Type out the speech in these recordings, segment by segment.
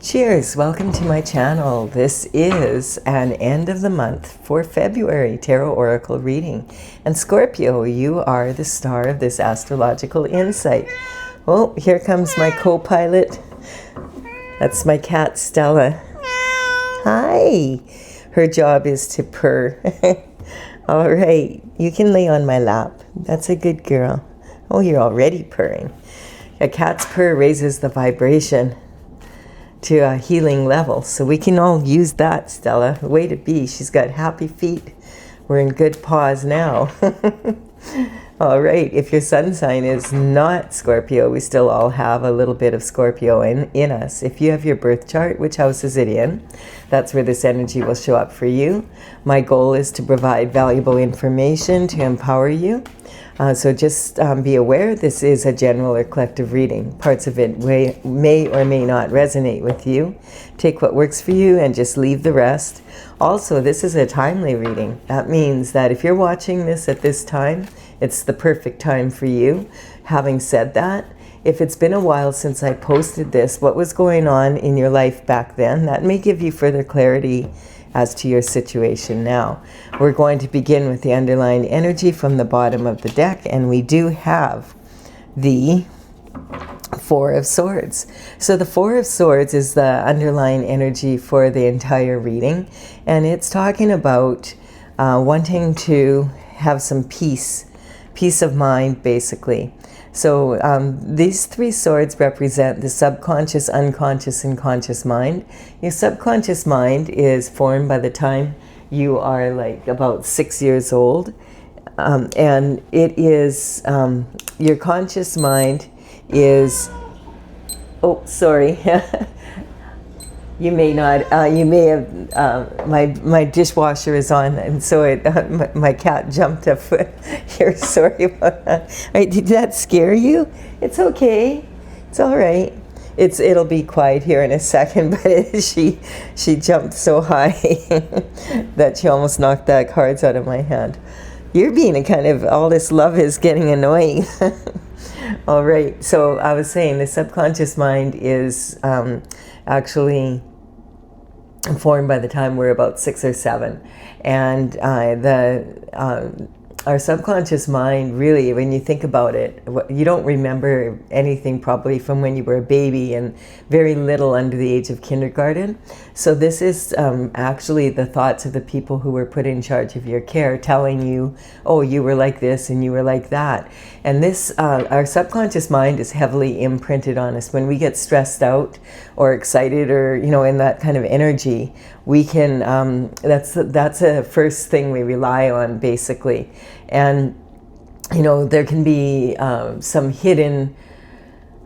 Cheers, welcome to my channel. This is an end of the month for February Tarot Oracle reading. And Scorpio, you are the star of this astrological insight. Oh, here comes my co-pilot. That's my cat, Stella. Hi. Her job is to purr. All right, you can lay on my lap. That's a good girl. Oh, you're already purring. A cat's purr raises the vibration to a healing level. So we can all use that, Stella. Way to be. She's got happy feet. We're in good paws now. All right. If your sun sign is not Scorpio, we still all have a little bit of Scorpio in us. If you have your birth chart, which house is it in? That's where this energy will show up for you. My goal is to provide valuable information to empower you. So just be aware this is a general or collective reading. Parts of it may or may not resonate with you. Take what works for you and just leave the rest. Also, this is a timely reading. That means that if you're watching this at this time, it's the perfect time for you. Having said that, if it's been a while since I posted this, what was going on in your life back then, that may give you further clarity as to your situation now. We're going to begin with the underlying energy from the bottom of the deck, and we do have the Four of Swords. So the Four of Swords is the underlying energy for the entire reading, and it's talking about wanting to have some peace of mind, basically. So these three swords represent the subconscious, unconscious, and conscious mind. Your subconscious mind is formed by the time you are like about 6 years old. And it is, your conscious mind is, oh, sorry. You may not, you may have, my dishwasher is on, and so my cat jumped a foot here. Sorry about that. Right, did that scare you? It's okay. It's all right. It'll be quiet here in a second, but she jumped so high that she almost knocked the cards out of my hand. You're being a kind of, all this love is getting annoying. All right, so I was saying the subconscious mind is actually formed by the time we're about 6 or 7. And our subconscious mind, really, when you think about it, you don't remember anything probably from when you were a baby and very little under the age of kindergarten. So this is actually the thoughts of the people who were put in charge of your care telling you, oh, you were like this and you were like that. And this, our subconscious mind is heavily imprinted on us. When we get stressed out or excited or, you know, in that kind of energy, we can, that's a first thing we rely on, basically. And, you know, there can be some hidden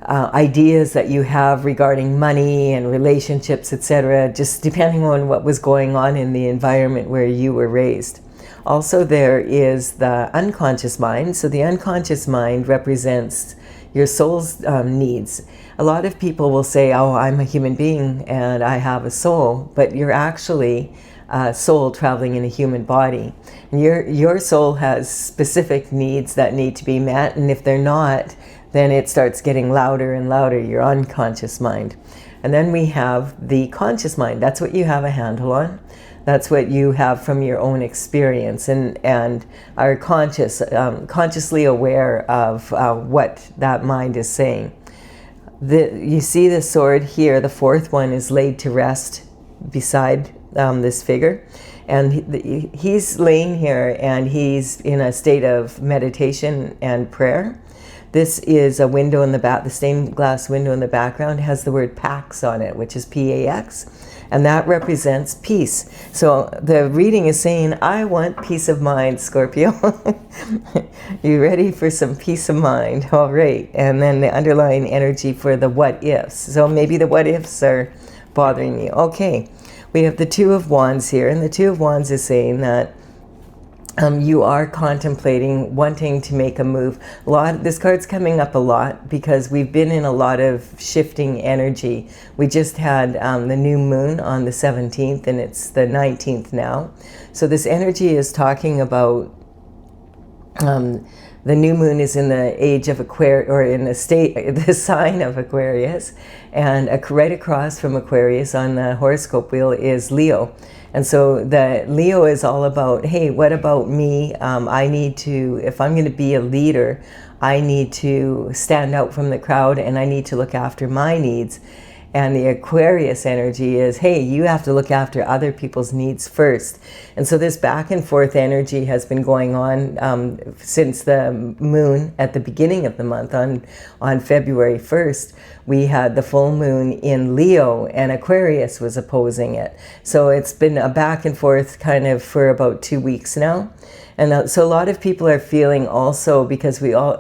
ideas that you have regarding money and relationships, etc., just depending on what was going on in the environment where you were raised. Also, there is the unconscious mind. So the unconscious mind represents your soul's needs. A lot of people will say, oh, I'm a human being and I have a soul, but you're actually a soul traveling in a human body. And your soul has specific needs that need to be met, and if they're not, then it starts getting louder and louder, your unconscious mind. And then we have the conscious mind. That's what you have a handle on. That's what you have from your own experience and are consciously aware of what that mind is saying. You see the sword here, the fourth one is laid to rest beside this figure. And he's laying here and he's in a state of meditation and prayer. This is a window in the back, the stained glass window in the background has the word Pax on it, which is P-A-X, and that represents peace. So the reading is saying, I want peace of mind, Scorpio. You ready for some peace of mind? All right. And then the underlying energy for the what ifs. So maybe the what ifs are bothering you. Okay. We have the Two of Wands here, and the Two of Wands is saying that you are contemplating wanting to make a move. This card's coming up a lot because we've been in a lot of shifting energy. We just had the new moon on the 17th and it's the 19th now. So this energy is talking about the new moon is in the age of Aquarius, or in the the sign of Aquarius, and right across from Aquarius on the horoscope wheel is Leo. And so the Leo is all about, hey, what about me? I need to, if I'm going to be a leader, I need to stand out from the crowd, and I need to look after my needs. And the Aquarius energy is, hey, you have to look after other people's needs first. And so this back and forth energy has been going on since the moon at the beginning of the month. On February 1st, we had the full moon in Leo, and Aquarius was opposing it. So it's been a back and forth kind of for about 2 weeks now. And so a lot of people are feeling also, because we all,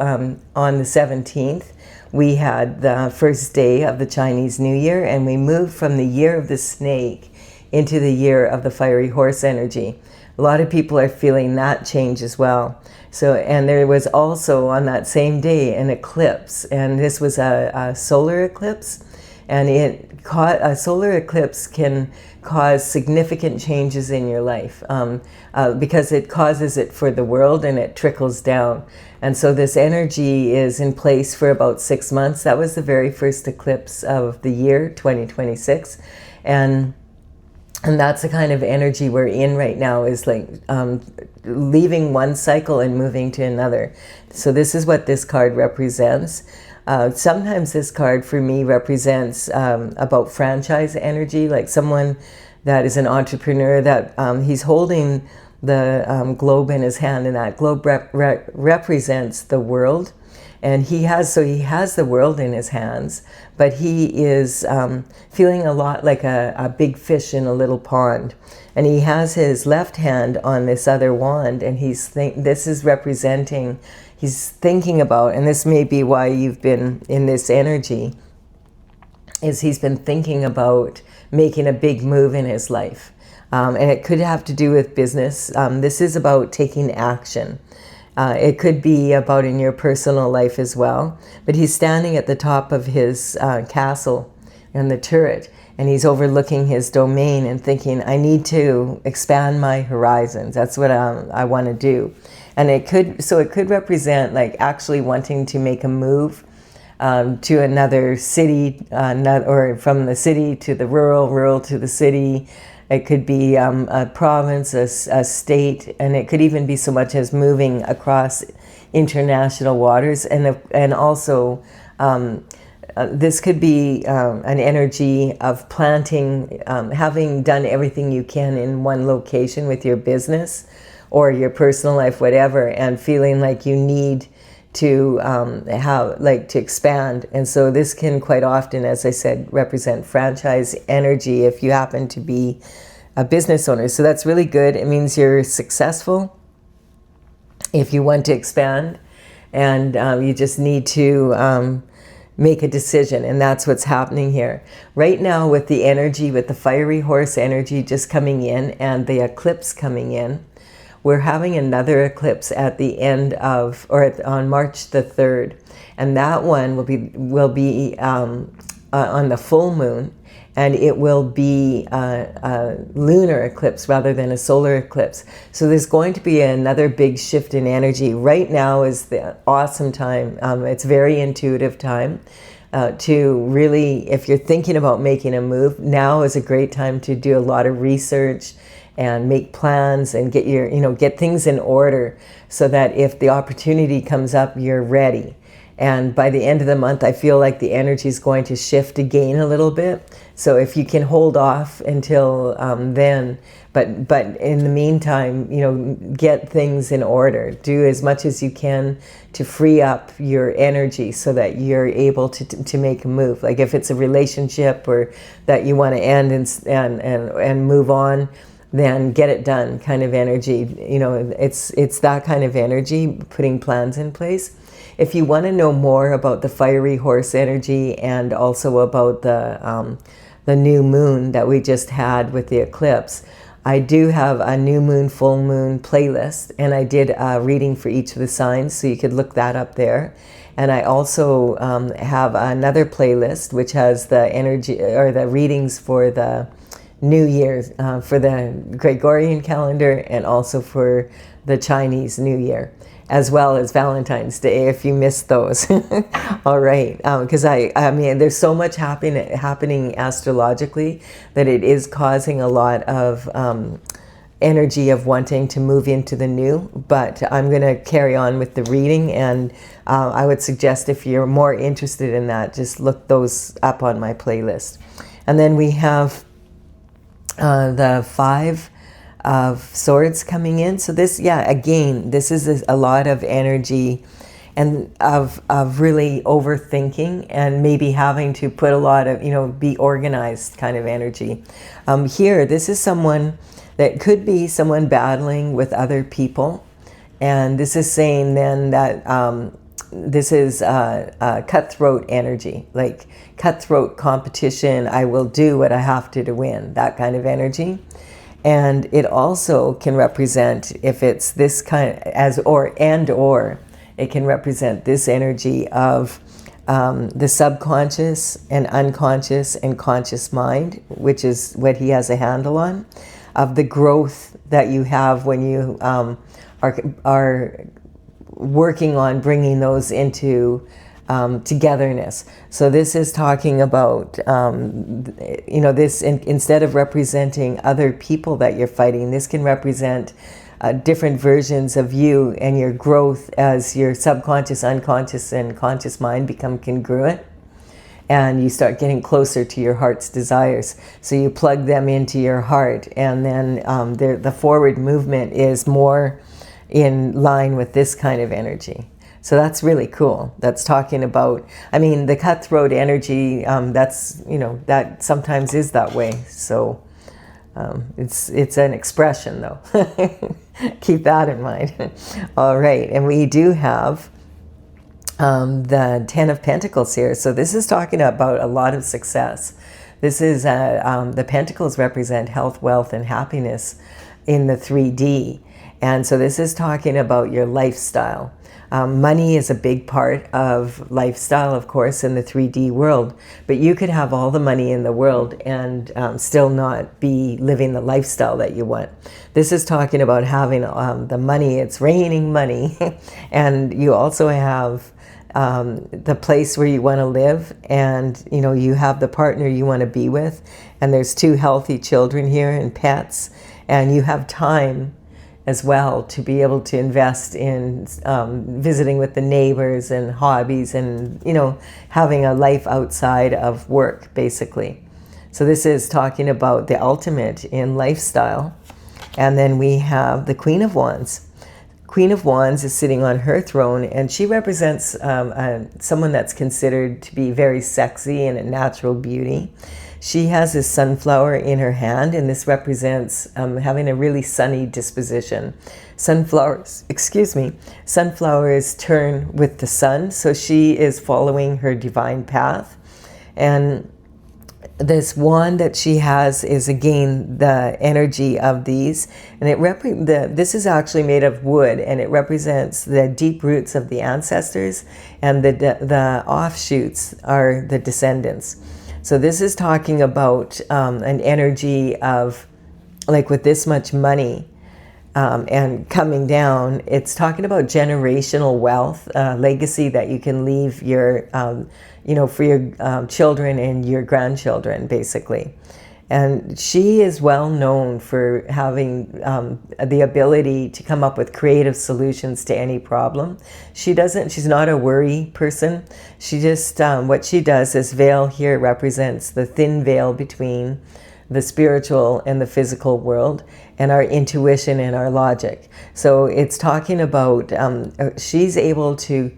on the 17th, we had the first day of the Chinese New Year, and we moved from the year of the snake into the year of the fiery horse energy. A lot of people are feeling that change as well. So, and there was also on that same day an eclipse, and this was a solar eclipse, and a solar eclipse can cause significant changes in your life because it causes it for the world and it trickles down. And so this energy is in place for about 6 months. That was the very first eclipse of the year, 2026. And that's the kind of energy we're in right now, is like leaving one cycle and moving to another. So this is what this card represents. Sometimes this card for me represents about franchise energy, like someone that is an entrepreneur that he's holding the globe in his hand, and that globe represents the world. And he has the world in his hands, but he is feeling a lot like a big fish in a little pond. And he has his left hand on this other wand, and this is representing, he's thinking about, and this may be why you've been in this energy, is he's been thinking about making a big move in his life. And it could have to do with business. This is about taking action. It could be about in your personal life as well. But he's standing at the top of his castle in the turret, and he's overlooking his domain and thinking, I need to expand my horizons. That's what I want to do. And it could represent like actually wanting to make a move to another city, or from the city to the rural to the city. It could be a province, a state, and it could even be so much as moving across international waters. And also, this could be an energy of planting, having done everything you can in one location with your business or your personal life, whatever, and feeling like you need to to expand. And so this can quite often, as I said, represent franchise energy if you happen to be a business owner. So that's really good. It means you're successful if you want to expand, and you just need to make a decision, and that's what's happening here. Right now with the energy, with the fiery horse energy just coming in and the eclipse coming in, we're having another eclipse at the end of, or on March the 3rd. And that one will be on the full moon, and it will be a lunar eclipse rather than a solar eclipse. So there's going to be another big shift in energy. Right now is the awesome time. It's very intuitive time to really, if you're thinking about making a move, now is a great time to do a lot of research and make plans and get things in order, so that if the opportunity comes up, you're ready. And by the end of the month, I feel like the energy is going to shift again a little bit. So if you can hold off until then, but in the meantime, get things in order. Do as much as you can to free up your energy so that you're able to make a move. Like if it's a relationship or that you want to end and move on, then get it done kind of energy. It's that kind of energy, putting plans in place. If you want to know more about the fiery horse energy and also about the new moon that we just had with the eclipse, I do have a new moon, full moon playlist, and I did a reading for each of the signs, so you could look that up there. And I also have another playlist which has the energy or the readings for the New Year for the Gregorian calendar, and also for the Chinese New Year, as well as Valentine's Day if you missed those. All right, because I mean, there's so much happening astrologically that it is causing a lot of energy of wanting to move into the new, but I'm going to carry on with the reading, and I would suggest if you're more interested in that, just look those up on my playlist. And then we have the Five of Swords coming in. So this, yeah, again, this is a lot of energy and of really overthinking and maybe having to put a lot of, be organized kind of energy. Here, this is someone that could be someone battling with other people. And this is saying then that this is cutthroat energy, like cutthroat competition. I will do what I have to win, that kind of energy. And it also can represent, if it's this kind or it can represent this energy of the subconscious and unconscious and conscious mind, which is what he has a handle on, of the growth that you have when you are working on bringing those into togetherness. So this is talking about, this instead of representing other people that you're fighting, this can represent different versions of you and your growth as your subconscious, unconscious, and conscious mind become congruent. And you start getting closer to your heart's desires. So you plug them into your heart, and then the forward movement is more in line with this kind of energy. So that's really cool. That's talking about, I mean, the cutthroat energy, that's, that sometimes is that way. So it's an expression though. Keep that in mind. All right, and we do have the Ten of Pentacles here. So this is talking about a lot of success. This is, the Pentacles represent health, wealth, and happiness in the 3D. And so this is talking about your lifestyle. Money is a big part of lifestyle, of course, in the 3D world. But you could have all the money in the world and still not be living the lifestyle that you want. This is talking about having the money. It's raining money. And you also have the place where you want to live, and you have the partner you want to be with, and there's 2 healthy children here and pets, and you have time as well to be able to invest in visiting with the neighbors and hobbies and having a life outside of work, basically. So this is talking about the ultimate in lifestyle. And then we have the Queen of Wands. Queen of Wands is sitting on her throne, and she represents someone that's considered to be very sexy and a natural beauty. She has a sunflower in her hand, and this represents having a really sunny disposition. Sunflowers turn with the sun, so she is following her divine path. And this wand that she has is again the energy of these, and this is actually made of wood, and it represents the deep roots of the ancestors, and the offshoots are the descendants. So this is talking about an energy of, like with this much money and coming down, it's talking about generational wealth, legacy that you can leave your, for your children and your grandchildren, basically. And she is well known for having the ability to come up with creative solutions to any problem. She's not a worry person. She just, what she does, this veil here represents the thin veil between the spiritual and the physical world, and our intuition and our logic. So it's talking about, she's able to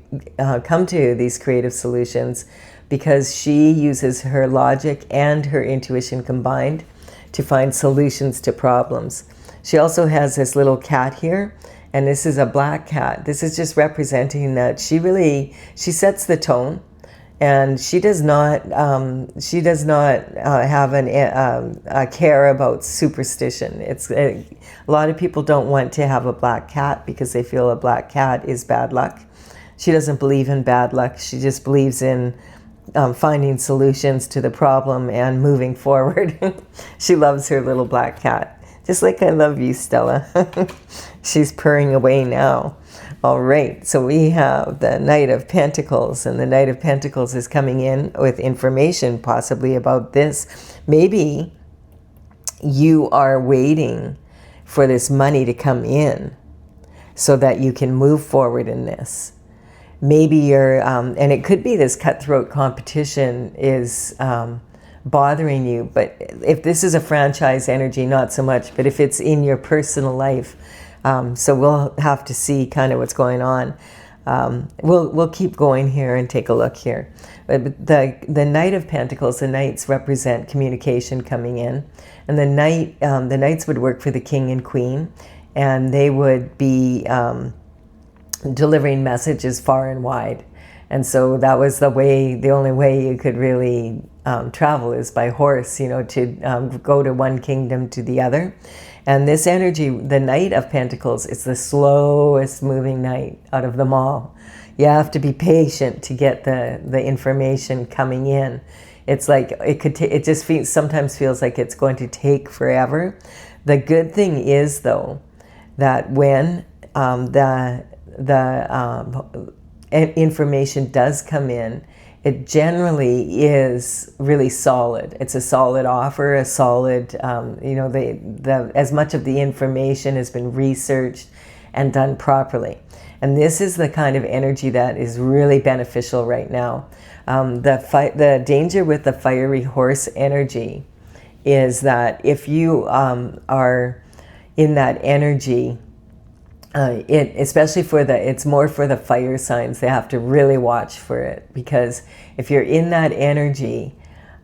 come to these creative solutions because she uses her logic and her intuition combined to find solutions to problems. She also has this little cat here, and this is a black cat. This is just representing that she sets the tone, and she does not have a care about superstition. A lot of people don't want to have a black cat because they feel a black cat is bad luck. She doesn't believe in bad luck. She just believes in finding solutions to the problem and moving forward. She loves her little black cat, just like I love you, Stella. She's purring away now. All right, so we have the Knight of Pentacles, and the Knight of Pentacles is coming in with information possibly about this. Maybe you are waiting for this money to come in so that you can move forward in this. Maybe you're, and it could be this cutthroat competition is bothering you, but if this is a franchise energy, not so much, but if it's in your personal life, so we'll have to see kind of what's going on. We'll keep going here and take a look here. But the Knight of Pentacles, the Knights represent communication coming in, and the Knights would work for the King and Queen, and they would be delivering messages far and wide. And so that was the only way you could really travel is by horse, you know, to go to one kingdom to the other. And this energy, the Knight of Pentacles, is the slowest moving knight out of them all. You have to be patient to get the information coming in. It's like it just sometimes feels like it's going to take forever. The good thing is, though, that when the information does come in, it generally is really solid. It's a solid offer, a solid, you know, as much of the information has been researched and done properly. And this is the kind of energy that is really beneficial right now. The danger with the fiery horse energy is that if you are in that energy, especially it's more for the fire signs. They have to really watch for it, because if you're in that energy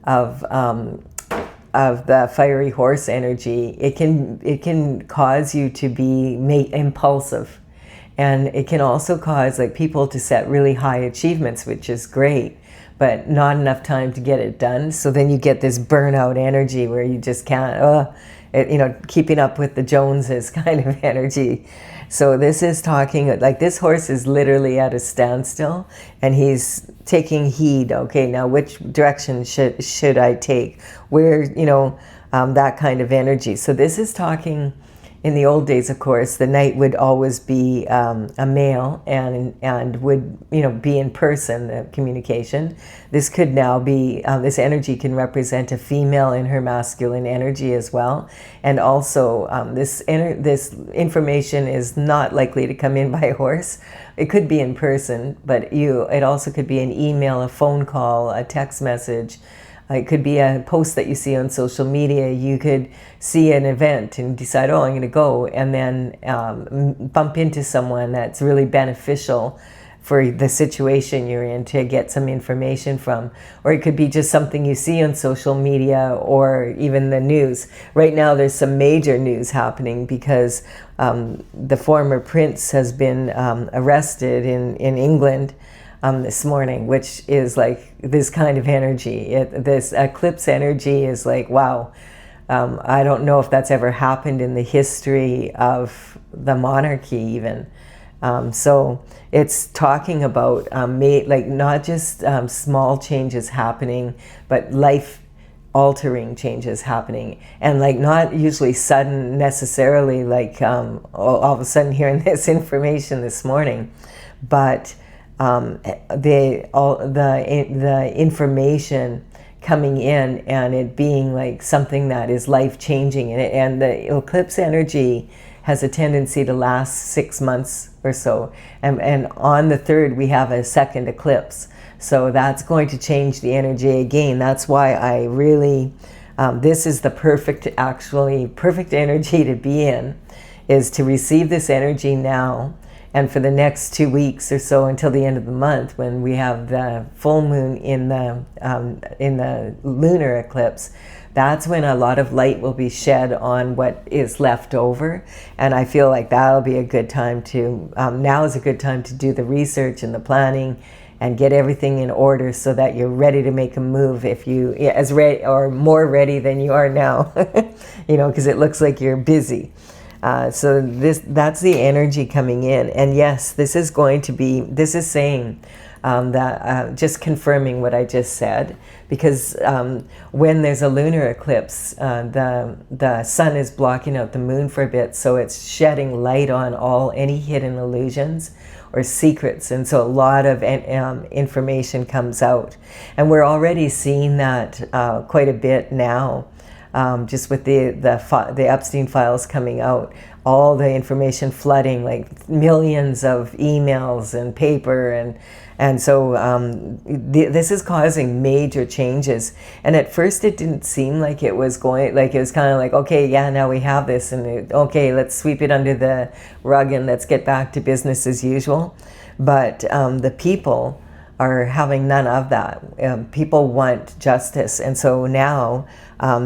of the fiery horse energy, it can cause you to be impulsive, and it can also cause like people to set really high achievements, which is great, but not enough time to get it done. So then you get this burnout energy where you just can't, you know, keeping up with the Joneses kind of energy. So this is talking, like this horse is literally at a standstill and he's taking heed. Okay, now which direction should I take? Where, you know, that kind of energy. So this is talking, in the old days, of course, the knight would always be a male and would, you know, be in person, the communication. This could now be, this energy can represent a female in her masculine energy as well. And also this information is not likely to come in by horse. It could be in person, but it also could be an email, a phone call, a text message. It could be a post that you see on social media. You could see an event and decide, oh, I'm going to go, and then bump into someone that's really beneficial for the situation you're in to get some information from. Or it could be just something you see on social media or even the news. Right now there's some major news happening because the former prince has been arrested in England this morning, which is like this kind of energy. This eclipse energy is like, wow. I don't know if that's ever happened in the history of the monarchy even. So it's talking about like not just small changes happening, but life altering changes happening, and like not usually sudden necessarily, like all of a sudden hearing this information this morning, but the information coming in and it being like something that is life-changing, and the eclipse energy has a tendency to last 6 months or so, and on the 3rd we have a second eclipse, so that's going to change the energy again. That's why I really this is the perfect energy to be in, is to receive this energy now. And for the next 2 weeks or so until the end of the month, when we have the full moon in the lunar eclipse, that's when a lot of light will be shed on what is left over. And I feel like that'll be a good time to, now is a good time to do the research and the planning and get everything in order so that you're ready to make a move, if you, as ready or more ready than you are now, you know, because it looks like you're busy. So that's the energy coming in. And yes, this is saying just confirming what I just said, because when there's a lunar eclipse, the sun is blocking out the moon for a bit, so it's shedding light on any hidden illusions or secrets, and so a lot of information comes out, and we're already seeing that quite a bit now. Just with the Epstein files coming out, all the information flooding, like millions of emails and paper, and so this is causing major changes. And at first it didn't seem like it was going, like it was kind of like, okay, yeah, now we have this, and okay, let's sweep it under the rug and let's get back to business as usual. But the people are having none of that. People want justice, and so now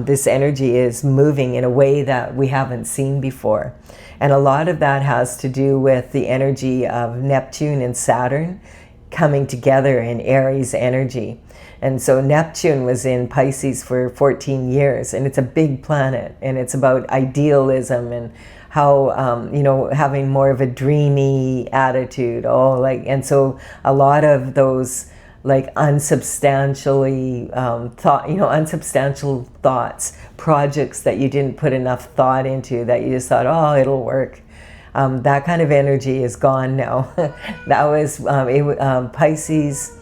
this energy is moving in a way that we haven't seen before. And a lot of that has to do with the energy of Neptune and Saturn coming together in Aries energy. And so Neptune was in Pisces for 14 years, and it's a big planet, and it's about idealism and how, you know, having more of a dreamy attitude. And so a lot of those like unsubstantially unsubstantial thoughts, projects that you didn't put enough thought into, that you just thought, oh, it'll work. That kind of energy is gone now. That was Pisces.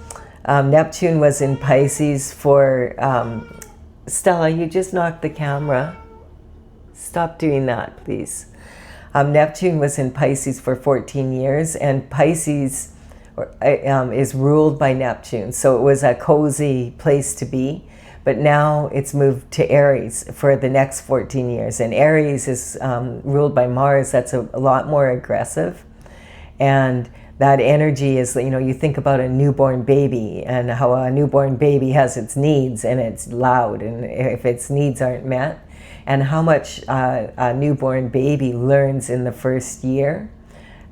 Neptune was in Pisces for, Stella, you just knocked the camera. Stop doing that, please. Neptune was in Pisces for 14 years, and Pisces is ruled by Neptune, so it was a cozy place to be. But now it's moved to Aries for the next 14 years, and Aries is ruled by Mars. That's a lot more aggressive, and that energy is, you know, you think about a newborn baby and how a newborn baby has its needs, and it's loud, and if its needs aren't met, and how much a newborn baby learns in the first year.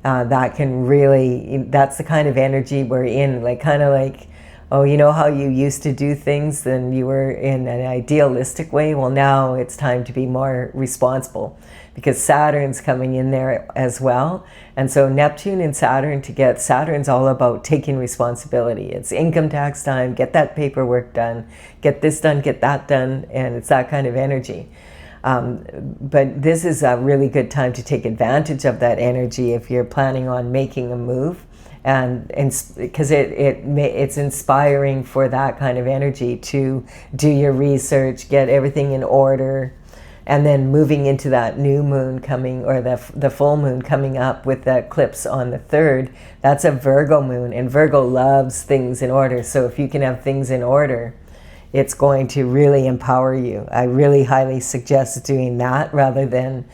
That can really, that's the kind of energy we're in, like kind of like, oh, you know how you used to do things, then you were in an idealistic way. Well, now it's time to be more responsible, because Saturn's coming in there as well. And so Neptune and Saturn Saturn's all about taking responsibility. It's income tax time, get that paperwork done, get this done, get that done, and it's that kind of energy. But this is a really good time to take advantage of that energy if you're planning on making a move, and because it's inspiring for that kind of energy to do your research, get everything in order, and then moving into that new moon coming, or the full moon coming up with the eclipse on the 3rd. That's a Virgo moon, and Virgo loves things in order. So if you can have things in order, it's going to really empower you. I really highly suggest doing that rather than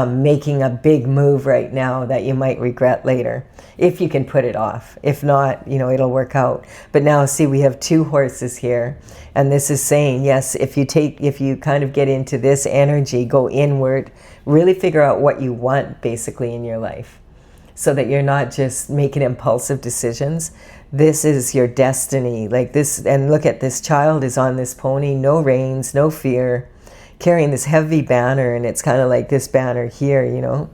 making a big move right now that you might regret later, if you can put it off. If not, you know, it'll work out. But now see, we have 2 horses here, and this is saying, yes, if you kind of get into this energy, go inward, really figure out what you want basically in your life, so that you're not just making impulsive decisions. This is your destiny, like this. And look at this child is on this pony, no reins, no fear, carrying this heavy banner, and it's kind of like this banner here, you know,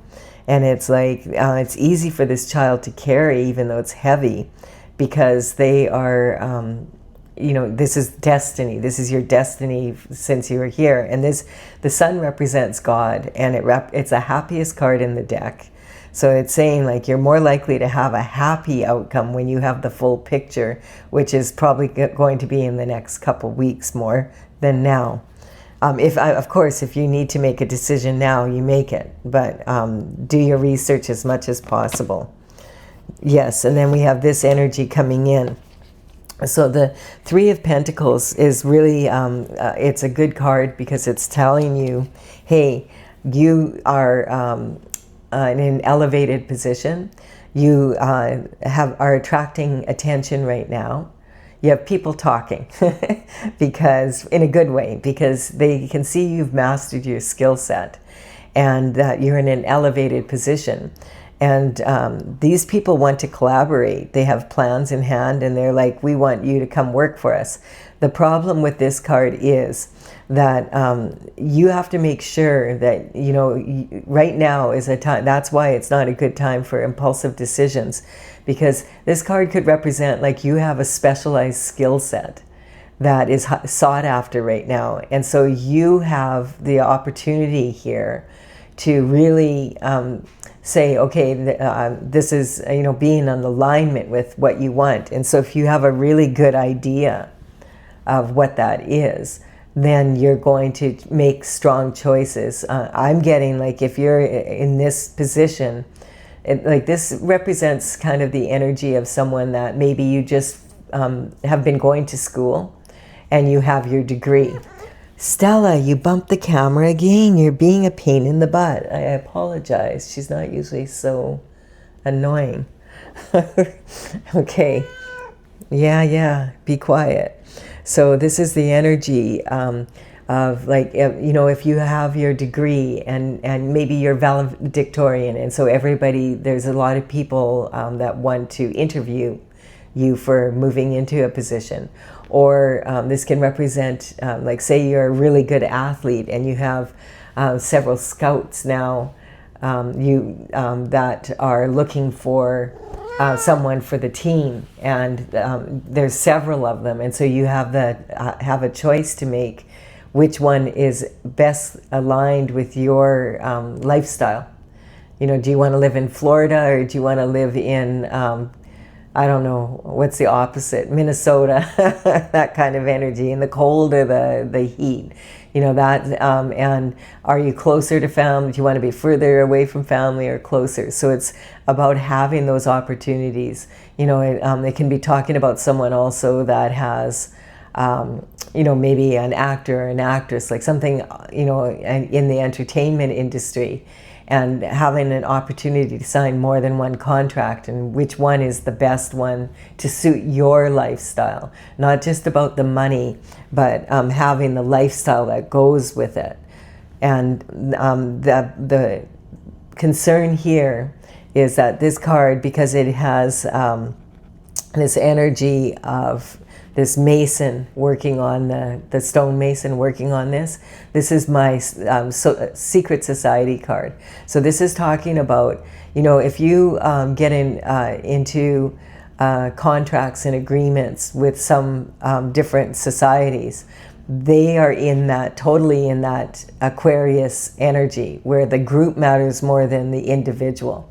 and it's like it's easy for this child to carry, even though it's heavy, because they are you know, this is destiny. This is your destiny since you were here. And the sun represents God, and it's the happiest card in the deck. So it's saying like you're more likely to have a happy outcome when you have the full picture, which is probably going to be in the next couple weeks more than now. Of course, if you need to make a decision now, you make it, but do your research as much as possible. Yes, and then we have this energy coming in. So the 3 of Pentacles is really, it's a good card, because it's telling you, hey, you are in an elevated position. You are attracting attention right now. You have people talking because, in a good way, because they can see you've mastered your skill set, and that you're in an elevated position. And these people want to collaborate. They have plans in hand, and they're like, we want you to come work for us. The problem with this card is that you have to make sure that, you know, right now is a time, that's why it's not a good time for impulsive decisions, because this card could represent like you have a specialized skill set that is sought after right now. And so you have the opportunity here to really say, okay, this is, you know, being in alignment with what you want. And so if you have a really good idea of what that is, then you're going to make strong choices. I'm getting like, if you're in this position, like this represents kind of the energy of someone that maybe you just have been going to school and you have your degree. Stella, you bumped the camera again. You're being a pain in the butt. I apologize. She's not usually so annoying. Okay. Yeah, be quiet. So this is the energy of like, you know, if you have your degree and maybe you're valedictorian, and so everybody, there's a lot of people that want to interview you for moving into a position. Or this can represent, like say you're a really good athlete and you have several scouts now that are looking for someone for the team, and there's several of them, and so you have a choice to make which one is best aligned with your lifestyle. You know, do you want to live in Florida, or do you want to live in I don't know, what's the opposite, Minnesota, that kind of energy, in the cold or the heat, you know, that, and are you closer to family? Do you want to be further away from family or closer? So it's about having those opportunities. You know, it can be talking about someone also that has, you know, maybe an actor or an actress, like something, you know, in the entertainment industry, and having an opportunity to sign more than one contract, and which one is the best one to suit your lifestyle. Not just about the money, but having the lifestyle that goes with it. And the concern here is that this card, because it has this energy of this mason working on the stone mason working on this. This is my secret society card. So this is talking about, you know, if you get into contracts and agreements with some different societies, they are in that, totally in that Aquarius energy, where the group matters more than the individual.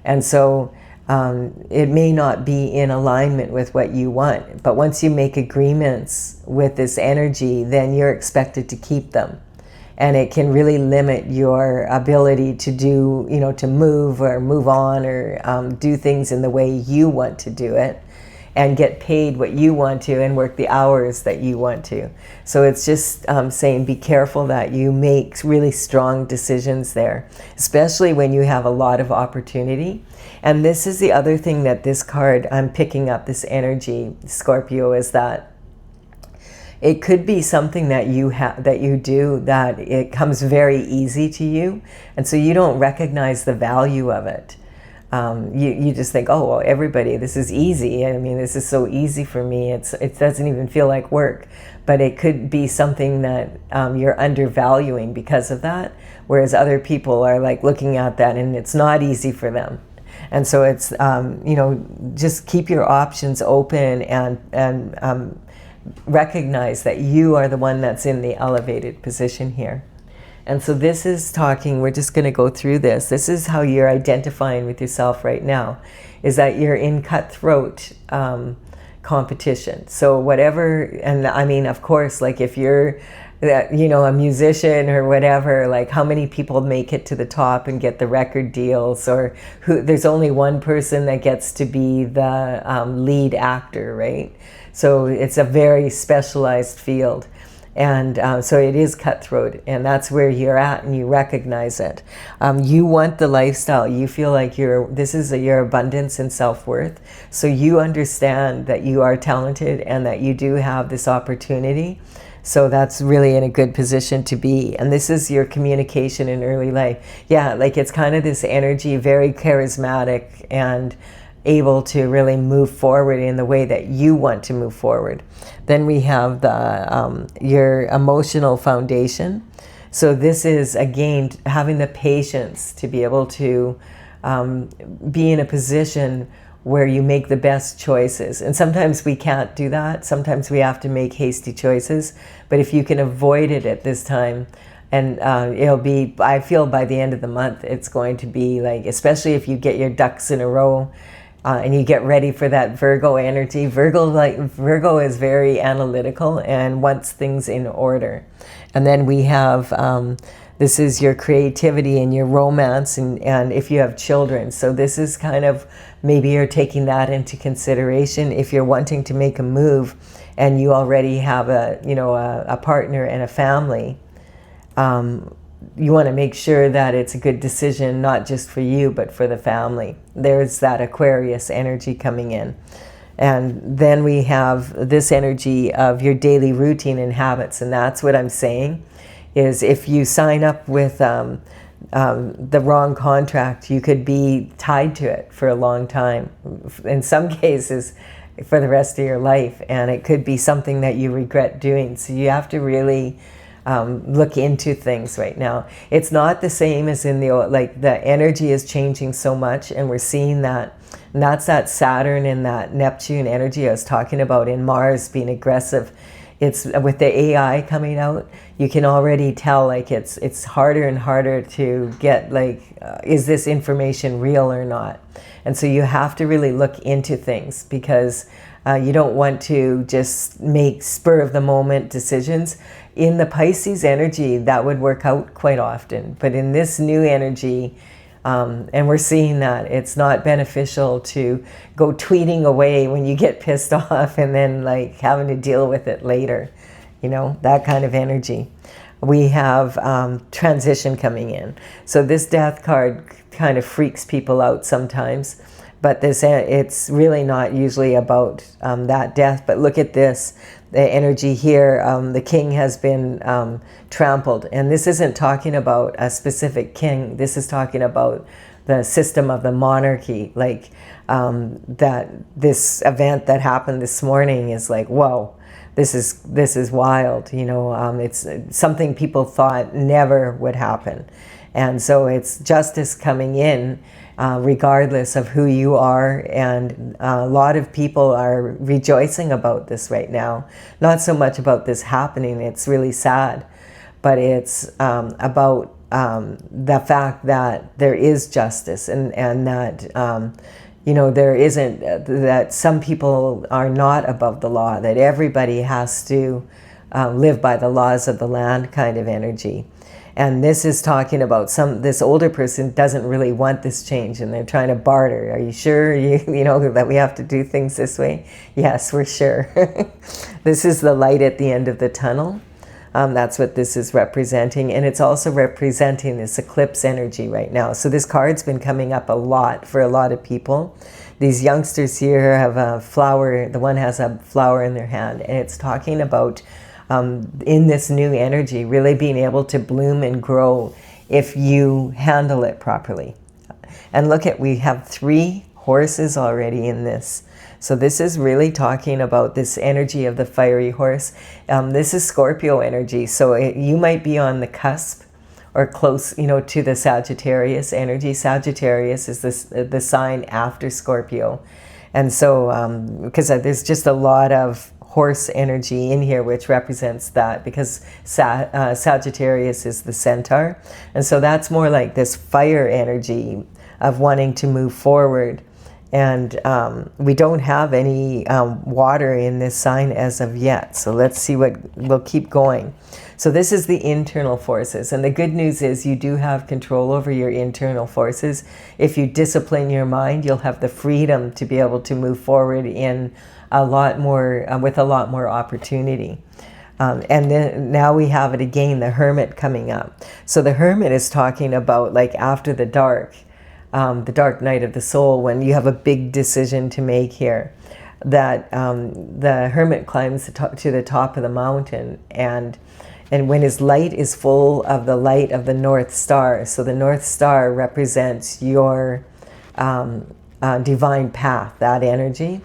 And so it may not be in alignment with what you want, but once you make agreements with this energy, then you're expected to keep them. And it can really limit your ability to do, you know, to move or move on, or do things in the way you want to do it, and get paid what you want to and work the hours that you want to. So it's just saying be careful that you make really strong decisions there, especially when you have a lot of opportunity. And this is the other thing that this card, I'm picking up this energy, Scorpio, is that it could be something that you do that it comes very easy to you, and so you don't recognize the value of it. You just think, oh, well, everybody, this is easy. I mean, this is so easy for me. It doesn't even feel like work. But it could be something that you're undervaluing because of that, whereas other people are like looking at that and it's not easy for them. And so it's, you know, just keep your options open, and recognize that you are the one that's in the elevated position here. And so this is talking, we're just going to go through this. This is how you're identifying with yourself right now, is that you're in cutthroat competition. So whatever, and I mean, of course, like if you're, you know, a musician or whatever, like how many people make it to the top and get the record deals, or there's only one person that gets to be the lead actor, right? So it's a very specialized field. And so it is cutthroat, and that's where you're at, and you recognize it. You want the lifestyle. You feel like this is your abundance and self-worth. So you understand that you are talented and that you do have this opportunity. So that's really in a good position to be. And this is your communication in early life. Yeah, like it's kind of this energy, very charismatic and able to really move forward in the way that you want to move forward. Then we have your emotional foundation. So this is, again, having the patience to be able to be in a position where you make the best choices. And sometimes we can't do that. Sometimes we have to make hasty choices. But if you can avoid it at this time, and it'll be, I feel by the end of the month, it's going to be like, especially if you get your ducks in a row, and you get ready for that Virgo energy. Virgo is very analytical and wants things in order. And then we have, this is your creativity and your romance, and if you have children. So this is kind of, maybe you're taking that into consideration. If you're wanting to make a move and you already have a partner and a family, you want to make sure that it's a good decision, not just for you, but for the family. There's that Aquarius energy coming in. And then we have this energy of your daily routine and habits. And that's what I'm saying, is if you sign up with the wrong contract, you could be tied to it for a long time. In some cases, for the rest of your life. And it could be something that you regret doing. So you have to really look into things right now. It's not the same as in the energy is changing so much, and we're seeing that. And that's that Saturn and that Neptune energy I was talking about, in Mars being aggressive. It's with the AI coming out, you can already tell, like, it's harder and harder to get, like, is this information real or not? And so you have to really look into things, because you don't want to just make spur of the moment decisions. In the Pisces energy, that would work out quite often. But in this new energy, and we're seeing that it's not beneficial to go tweeting away when you get pissed off and then like having to deal with it later, that kind of energy. We have transition coming in. So this death card kind of freaks people out sometimes, but it's really not usually about that death. But look at this, the energy here. The king has been trampled. And this isn't talking about a specific king. This is talking about the system of the monarchy. Like that this event that happened this morning is like, whoa, this is wild. It's something people thought never would happen. And so it's justice coming in, regardless of who you are. And a lot of people are rejoicing about this right now. Not so much about this happening, it's really sad, but it's about the fact that there is justice, and that there isn't, that some people are not above the law, that everybody has to live by the laws of the land kind of energy. And this is talking about this older person doesn't really want this change, and they're trying to barter. Are you sure that we have to do things this way? Yes, we're sure. This is the light at the end of the tunnel. That's what this is representing. And it's also representing this eclipse energy right now. So this card's been coming up a lot for a lot of people. These youngsters here have a flower. The one has a flower in their hand, and it's talking about in this new energy, really being able to bloom and grow if you handle it properly. And look we have 3 horses already in this. So this is really talking about this energy of the fiery horse. This is Scorpio energy. So you might be on the cusp or close, to the Sagittarius energy. Sagittarius is the sign after Scorpio. And so, because there's just a lot of horse energy in here, which represents that, because Sagittarius is the centaur. And so that's more like this fire energy of wanting to move forward. And we don't have any water in this sign as of yet. So let's see we'll keep going. So this is the internal forces. And the good news is you do have control over your internal forces. If you discipline your mind, you'll have the freedom to be able to move forward in a lot more, with a lot more opportunity. And then now we have it again, the Hermit coming up. So the Hermit is talking about like after the dark night of the soul, when you have a big decision to make here, that the Hermit climbs to the top of the mountain, and when his light is full of the light of the North Star. So the North Star represents your divine path, that energy.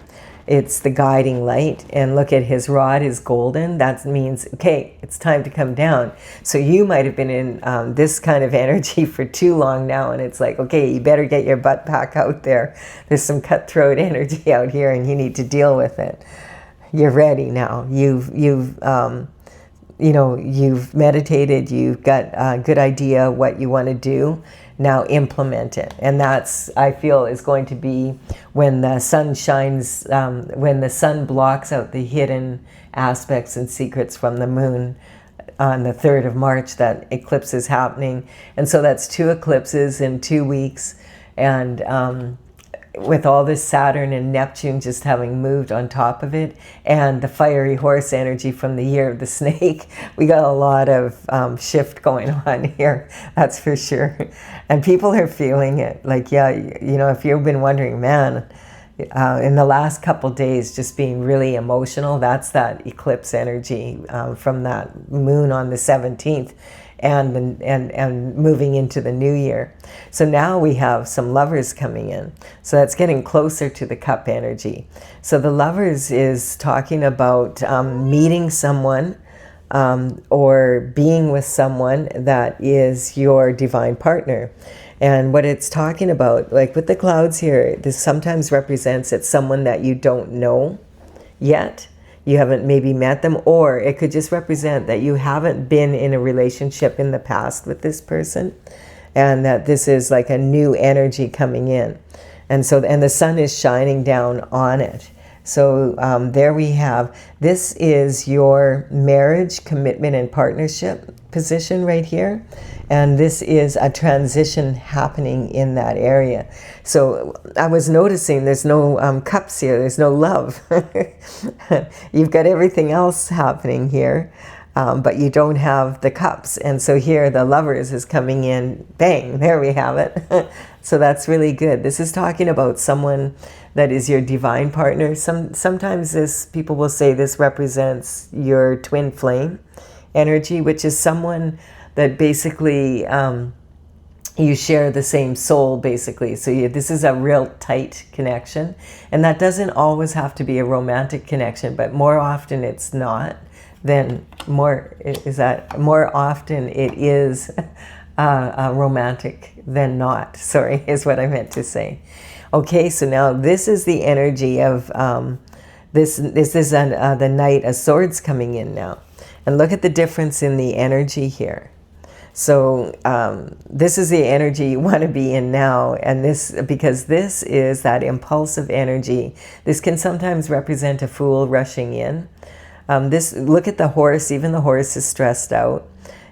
It's the guiding light. And look at his rod is golden. That means, okay, it's time to come down. So you might have been in this kind of energy for too long now, and it's like, okay, you better get your butt back out there. There's some cutthroat energy out here, and you need to deal with it. You're ready now. You've meditated. You've got a good idea what you want to do. Now implement it. And that's, I feel, is going to be when the sun shines, when the sun blocks out the hidden aspects and secrets from the moon on the 3rd of March, that eclipse is happening. And so that's 2 eclipses in 2 weeks. And with all this Saturn and Neptune just having moved on top of it, and the fiery horse energy from the year of the snake, we got a lot of shift going on here, that's for sure. And people are feeling it. Like, yeah, if you've been wondering, man, in the last couple days just being really emotional, that's that eclipse energy from that moon on the 17th. And moving into the new year. So now we have some lovers coming in. So that's getting closer to the cup energy. So the lovers is talking about meeting someone or being with someone that is your divine partner. And what it's talking about, like with the clouds here, this sometimes represents it's someone that you don't know yet. You haven't maybe met them, or it could just represent that you haven't been in a relationship in the past with this person, and that this is like a new energy coming in. And so, and the sun is shining down on it. So there we have, this is your marriage, commitment, and partnership position right here. And this is a transition happening in that area. So I was noticing there's no cups here, there's no love. You've got everything else happening here, but you don't have the cups. And so here the lovers is coming in, bang, there we have it. So that's really good. This is talking about someone that is your divine partner. Sometimes people will say this represents your twin flame energy, which is someone that basically you share the same soul, basically. So this is a real tight connection. And that doesn't always have to be a romantic connection, but more often it's not. More often it is romantic than not. Sorry, is what I meant to say. Okay, so now this is the energy of, this is the Knight of Swords coming in now. And look at the difference in the energy here. So this is the energy you want to be in now, and because this is that impulsive energy. This can sometimes represent a fool rushing in. Look at the horse, even the horse is stressed out.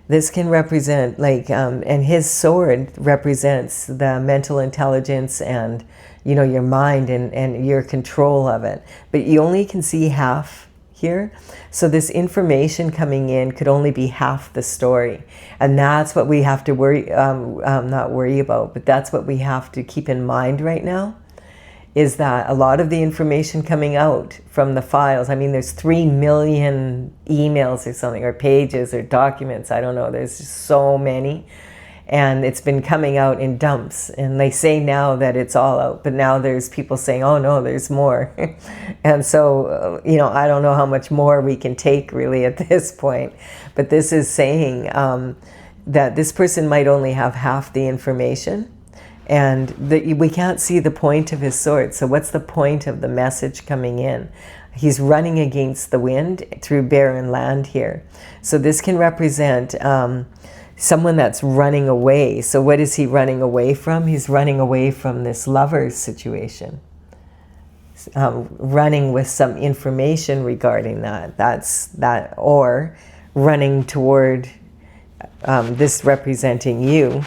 This can represent and his sword represents the mental intelligence and your mind and your control of it. But you only can see half here. So this information coming in could only be half the story. And that's what we have to not worry about, but that's what we have to keep in mind right now, is that a lot of the information coming out from the files, I mean, there's 3 million emails or something, or pages or documents, I don't know, there's just so many. And it's been coming out in dumps, and they say now that it's all out, but now there's people saying, oh no, there's more. And so, I don't know how much more we can take really at this point, but this is saying that this person might only have half the information, and we can't see the point of his sword. So what's the point of the message coming in? He's running against the wind through barren land here. So this can represent someone that's running away. So what is he running away from? He's running away from this lover's situation. Running with some information regarding that, or running toward this representing you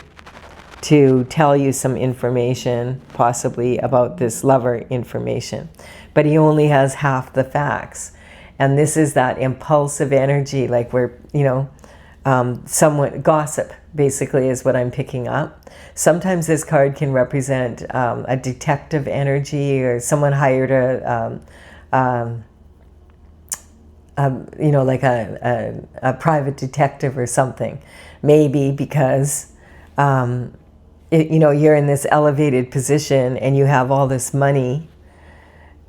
to tell you some information, possibly about this lover information. But he only has half the facts. And this is that impulsive energy, like we're, somewhat gossip, basically, is what I'm picking up. Sometimes this card can represent a detective energy, or someone hired like a private detective or something. Maybe because, you're in this elevated position and you have all this money.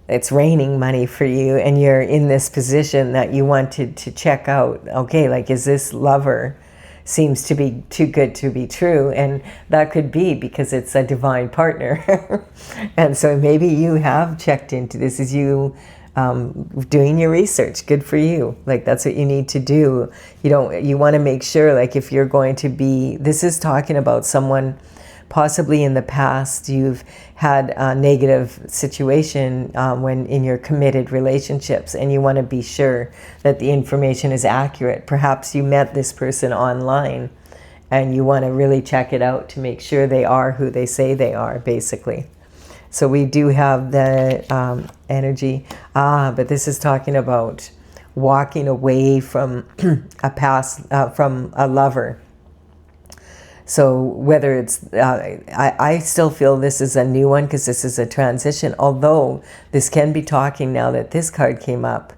It's raining money for you, and you're in this position that you wanted to check out. Okay, like, is this lover seems to be too good to be true? And that could be because it's a divine partner. And so maybe you have checked into this. Is you doing your research. Good for you. Like, that's what you need to do. You want to make sure, like, if you're going to be, this is talking about someone possibly in the past you've had a negative situation when in your committed relationships, and you want to be sure that the information is accurate. Perhaps you met this person online and you want to really check it out to make sure they are who they say they are, basically. So we do have the energy. But this is talking about walking away from from a lover. So whether it's, I still feel this is a new one because this is a transition, although this can be talking, now that this card came up,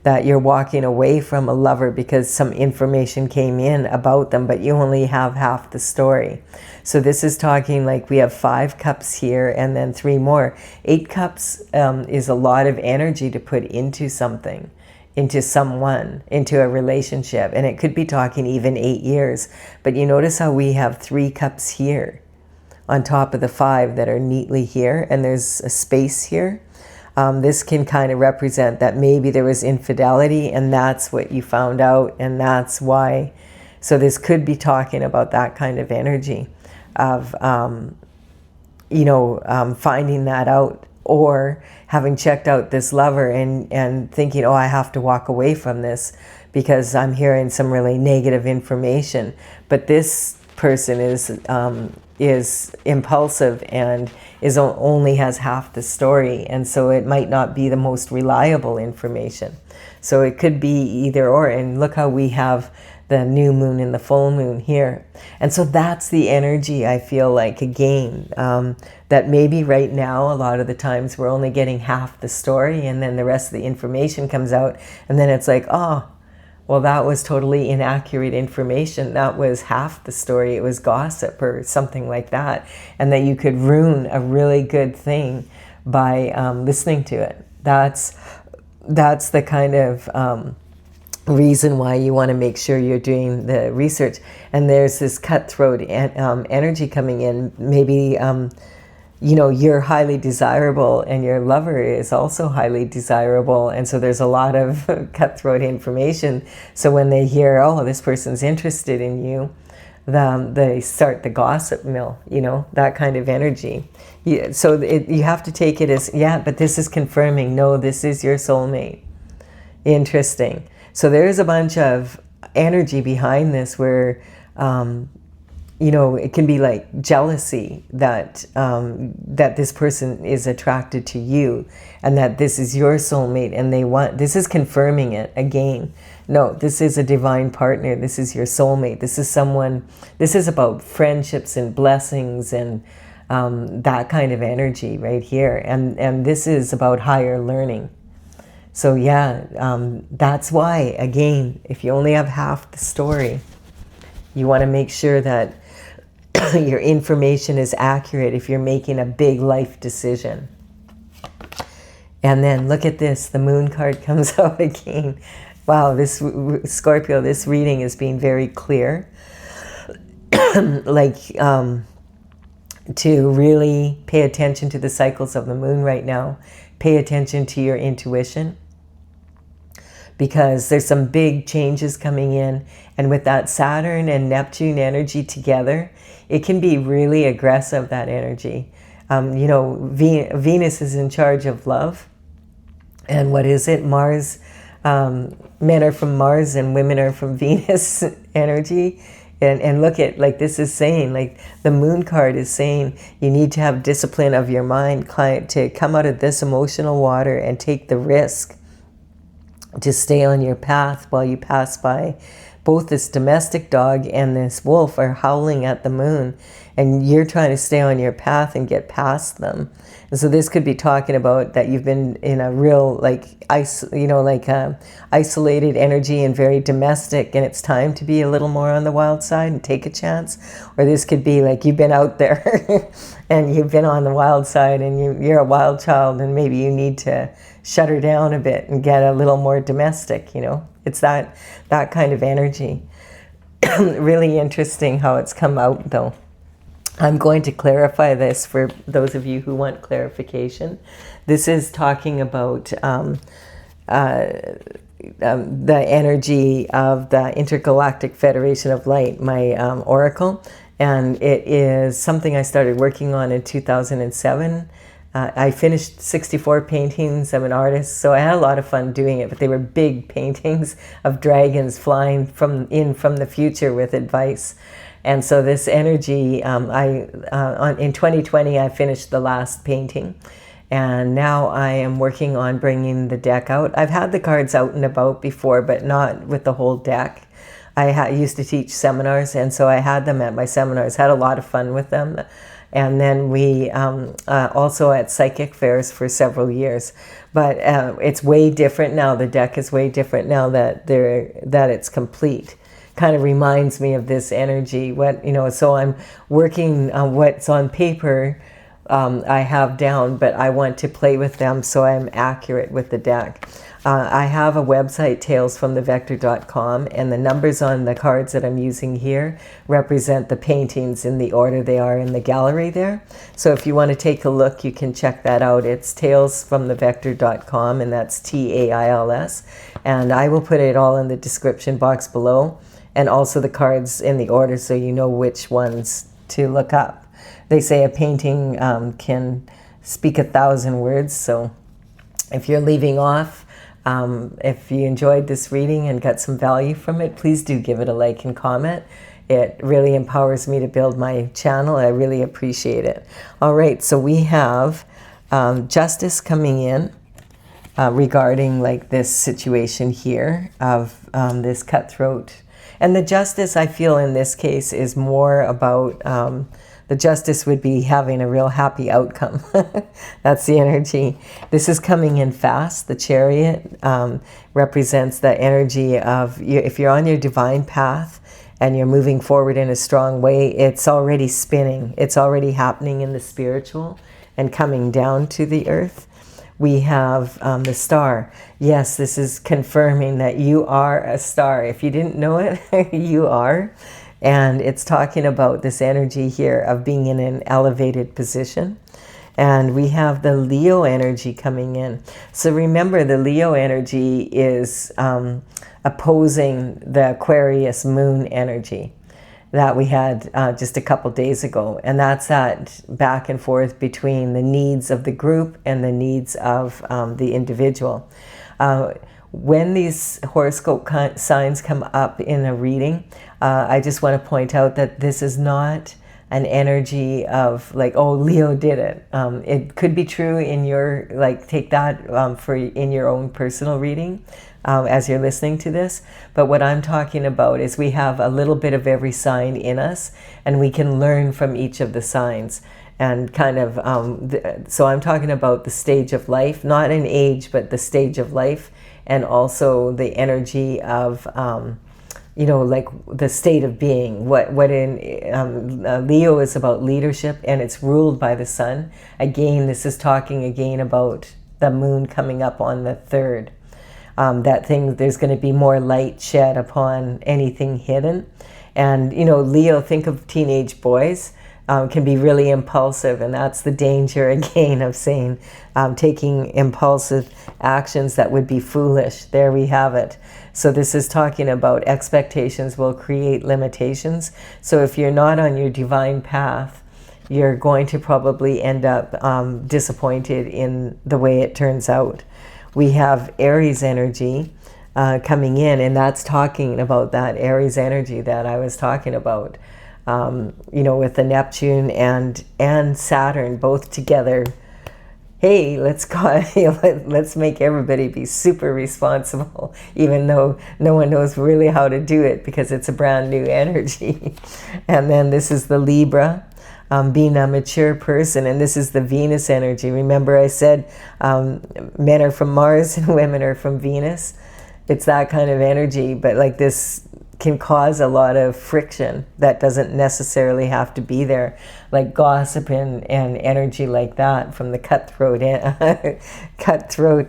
that you're walking away from a lover because some information came in about them, but you only have half the story. So this is talking like we have 5 cups here and then 3 more. 8 cups is a lot of energy to put into something, into someone, into a relationship. And it could be talking even 8 years. But you notice how we have 3 cups here on top of the 5 that are neatly here, and there's a space here. This can kind of represent that maybe there was infidelity and that's what you found out, and that's why. So this could be talking about that kind of energy of, finding that out, or having checked out this lover and thinking, oh, I have to walk away from this because I'm hearing some really negative information. But this person is impulsive and only has half the story, and so it might not be the most reliable information. So it could be either or. And look how we have the new moon and the full moon here. And so that's the energy, I feel like, again, that maybe right now, a lot of the times we're only getting half the story, and then the rest of the information comes out, and then it's like, oh, well, that was totally inaccurate information. That was half the story. It was gossip or something like that. And that you could ruin a really good thing by listening to it. That's the kind of reason why you want to make sure you're doing the research. And there's this cutthroat energy coming in. Maybe you're highly desirable and your lover is also highly desirable, and so there's a lot of cutthroat information. So when they hear, oh, this person's interested in you, they start the gossip mill, that kind of energy. So you have to take it as, yeah, but this is confirming, no, this is your soulmate. Interesting. So there's a bunch of energy behind this where it can be like jealousy that this person is attracted to you, and that this is your soulmate, and this is confirming it again. No, this is a divine partner. This is your soulmate. This is about friendships and blessings and that kind of energy right here. And this is about higher learning. So yeah, that's why, again, if you only have half the story, you want to make sure that your information is accurate if you're making a big life decision. And then look at this, the moon card comes out again. Wow, this Scorpio, this reading is being very clear. To really pay attention to the cycles of the moon right now. Pay attention to your intuition, because there's some big changes coming in. And with that Saturn and Neptune energy together, it can be really aggressive, that energy. Venus is in charge of love. And what is it? Mars, men are from Mars and women are from Venus energy. And look at, like, this is saying, like, the moon card is saying you need to have discipline of your mind, client, to come out of this emotional water and take the risk to stay on your path while you pass by. Both this domestic dog and this wolf are howling at the moon, and you're trying to stay on your path and get past them. And so this could be talking about that you've been in a real isolated energy and very domestic, and it's time to be a little more on the wild side and take a chance. Or this could be like you've been out there and you've been on the wild side, and you're a wild child, and maybe you need to shut her down a bit and get a little more domestic. It's that kind of energy. Really interesting how it's come out, though. I'm going to clarify this for those of you who want clarification. This is talking about the energy of the Intergalactic Federation of Light, my oracle. And it is something I started working on in 2007. I finished 64 paintings. I'm an artist, so I had a lot of fun doing it, but they were big paintings of dragons flying from the future with advice. And so this energy, in 2020, I finished the last painting, and now I am working on bringing the deck out. I've had the cards out and about before, but not with the whole deck. I used to teach seminars, and so I had them at my seminars, had a lot of fun with them. And then we also at psychic fairs for several years. But it's way different now. The deck is way different now that it's complete. Kind of reminds me of this energy. So I'm working on what's on paper. I have down, but I want to play with them so I'm accurate with the deck. I have a website, talesfromthevector.com, and the numbers on the cards that I'm using here represent the paintings in the order they are in the gallery there. So if you want to take a look, you can check that out. It's talesfromthevector.com, and that's TAILS. And I will put it all in the description box below, and also the cards in the order so you know which ones to look up. They say a painting can speak 1,000 words, so if you're leaving off, if you enjoyed this reading and got some value from it, please do give it a like and comment. It really empowers me to build my channel. I really appreciate it. All right, so we have justice coming in regarding this situation here of this cutthroat. And the justice, I feel in this case, is more about the justice would be having a real happy outcome. That's the energy. This is coming in fast. The chariot represents the energy of if you're on your divine path and you're moving forward in a strong way, it's already spinning. It's already happening in the spiritual and coming down to the earth. We have the star. Yes, this is confirming that you are a star. If you didn't know it, you are. And it's talking about this energy here of being in an elevated position. And we have the Leo energy coming in. So remember, the Leo energy is opposing the Aquarius moon energy that we had just a couple days ago. And that's that back and forth between the needs of the group and the needs of the individual. When these horoscope signs come up in a reading, I just want to point out that this is not an energy of oh, Leo did it. It could be true in your, take that for in your own personal reading as you're listening to this. But what I'm talking about is we have a little bit of every sign in us, and we can learn from each of the signs. And kind of, so I'm talking about the stage of life, not an age, but the stage of life. And also the energy of, the state of being. What in Leo is about leadership, and it's ruled by the sun. Again, this is talking again about the moon coming up on the 3rd. There's going to be more light shed upon anything hidden. And, Leo, think of teenage boys. Can be really impulsive, and that's the danger again of saying taking impulsive actions that would be foolish. There we have it. So this is talking about expectations will create limitations. So if you're not on your divine path, you're going to probably end up disappointed in the way it turns out. We have Aries energy coming in, and that's talking about that Aries energy that I was talking about. With the Neptune and Saturn both together hey, let's make everybody be super responsible, even though no one knows really how to do it because it's a brand new energy. And then this is the Libra, being a mature person, and this is the Venus energy. Remember I said men are from Mars and women are from Venus? It's that kind of energy, but like this can cause a lot of friction that doesn't necessarily have to be there, like gossip and energy like that from the cutthroat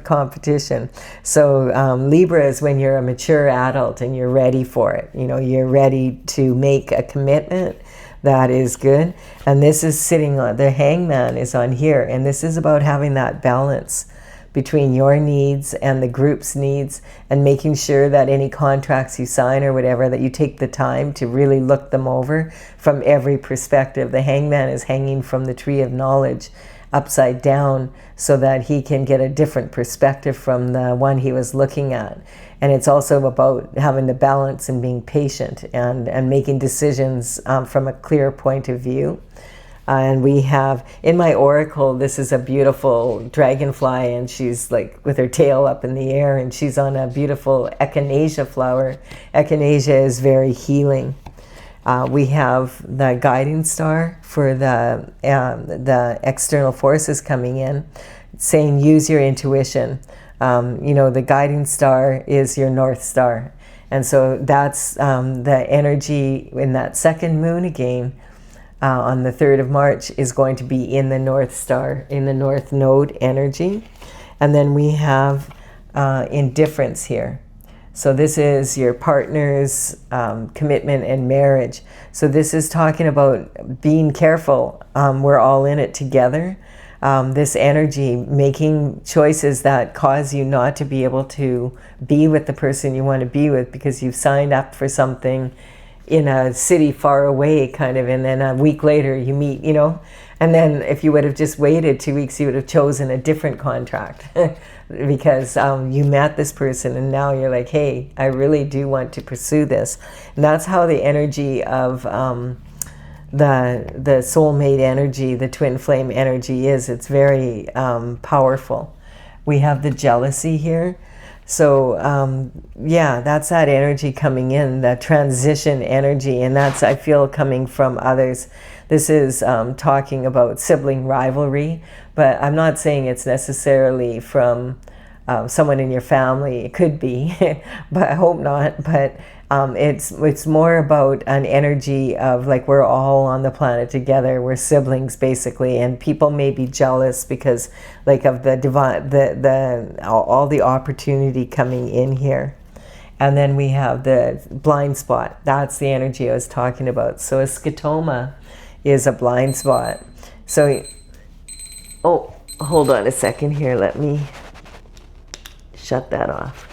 competition. So Libra is when you're a mature adult and you're ready for it. You know, you're ready to make a commitment. That is good. And this is sitting on, the Hangman is on here, and this is about having that balance between your needs and the group's needs, and making sure that any contracts you sign or whatever, that you take the time to really look them over from every perspective. The Hangman is hanging from the tree of knowledge upside down so that he can get a different perspective from the one he was looking at. And it's also about having the balance and being patient and making decisions from a clear point of view. And we have, in my oracle, this is a beautiful dragonfly, and she's like with her tail up in the air, and she's on a beautiful echinacea flower. Echinacea is very healing. We have the guiding star for the external forces coming in, saying use your intuition. You know, the guiding star is your North Star. And so that's the energy in that second moon again. On the 3rd of March is going to be in the North Star, in the North Node energy. And then we have indifference here. So this is your partner's commitment and marriage. So this is talking about being careful. We're all in it together. This energy, making choices that cause you not to be able to be with the person you want to be with because you've signed up for something in a city far away, kind of, and then a week later you meet, you know, and then if you would have just waited 2 weeks, you would have chosen a different contract because you met this person and now you're like, hey, I really do want to pursue this. And that's how the energy of the soulmate energy, the twin flame energy is. It's very powerful. We have the jealousy here. So yeah, that's that energy coming in, the transition energy, and that's, I feel, coming from others. This is talking about sibling rivalry, but I'm not saying it's necessarily from someone in your family. It could be, but I hope not. But it's more about an energy of like we're all on the planet together. We're siblings basically, and people may be jealous because like of the divine, all the opportunity coming in here. And then we have the blind spot. That's the energy I was talking about. So a scotoma is a blind spot. So, oh, hold on a second here. Let me shut that off.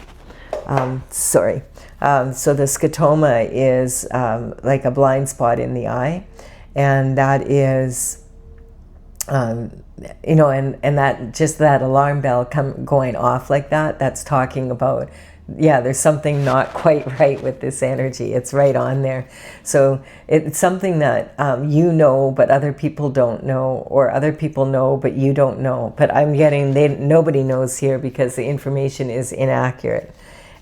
Sorry. So the scotoma is like a blind spot in the eye, and that is, you know, and that just that alarm bell going off like that, that's talking about, yeah, there's something not quite right with this energy. It's right on there. So it's something that you know, but other people don't know, or other people know, but you don't know. But I'm getting, nobody knows here because the information is inaccurate.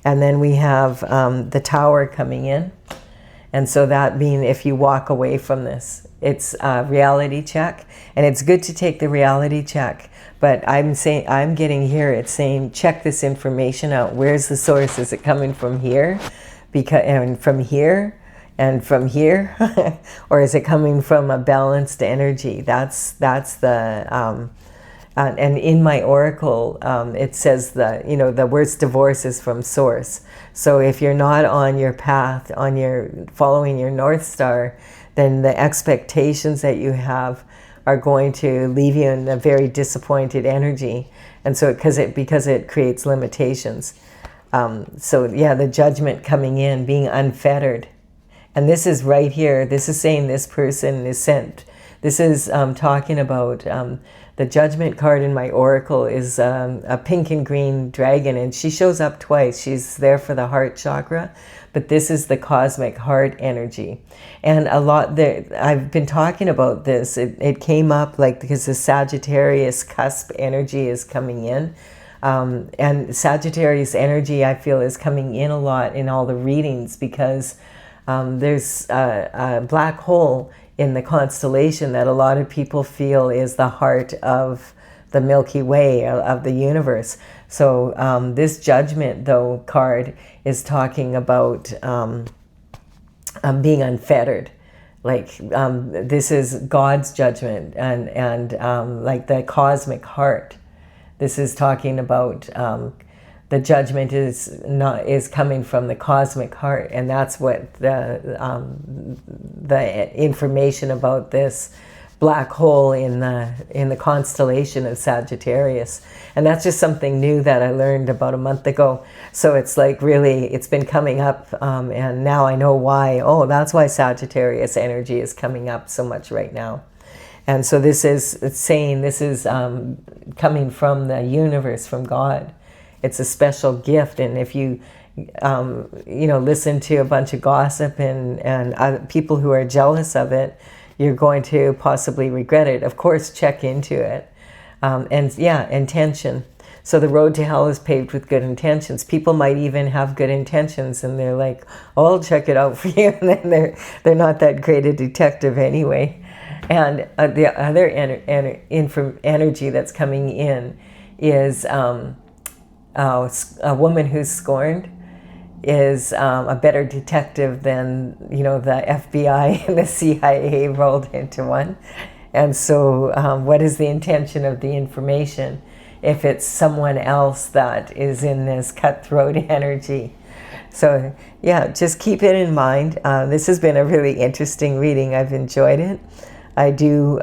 And then we have the tower coming in. And so that being, if you walk away from this, it's a reality check. And it's good to take the reality check. But I'm getting here, it's saying, check this information out. Where's the source? Is it coming from here? And from here? And from here? Or is it coming from a balanced energy? That's the... and in my oracle, it says that, you know, the worst divorce is from source. So if you're not on your path, following your North Star, then the expectations that you have are going to leave you in a very disappointed energy. And so because it creates limitations. So yeah, the judgment coming in, being unfettered. And this is right here. This is saying this person is sent This is talking about the Judgment card in my oracle is a pink and green dragon, and she shows up twice. She's there for the heart chakra, but this is the cosmic heart energy. And a lot there, I've been talking about this. It came up like because the Sagittarius cusp energy is coming in. And Sagittarius energy, I feel, is coming in a lot in all the readings because there's a black hole in the constellation that a lot of people feel is the heart of the Milky Way, of the universe. So this Judgment, though, card is talking about being unfettered. Like this is God's judgment and like the cosmic heart. This is talking about the judgment is coming from the cosmic heart, and that's what the information about this black hole in the constellation of Sagittarius. And that's just something new that I learned about a month ago. So it's like really, it's been coming up, and now I know why. Oh, that's why Sagittarius energy is coming up so much right now. And so this is, it's saying this is coming from the universe, from God. It's a special gift. And if you, listen to a bunch of gossip and people who are jealous of it, you're going to possibly regret it. Of course, check into it. And yeah, intention. So the road to hell is paved with good intentions. People might even have good intentions and they're like, oh, I'll check it out for you. And then they're not that great a detective anyway. And the other energy that's coming in is a woman who's scorned is a better detective than, the FBI and the CIA rolled into one. And so what is the intention of the information if it's someone else that is in this cutthroat energy? So yeah, just keep it in mind. This has been a really interesting reading. I've enjoyed it. I do,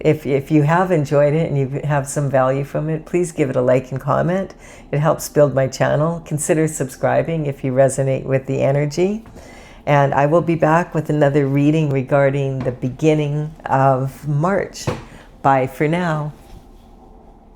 if you have enjoyed it and you have some value from it, please give it a like and comment. It helps build my channel. Consider subscribing if you resonate with the energy. And I will be back with another reading regarding the beginning of March. Bye for now.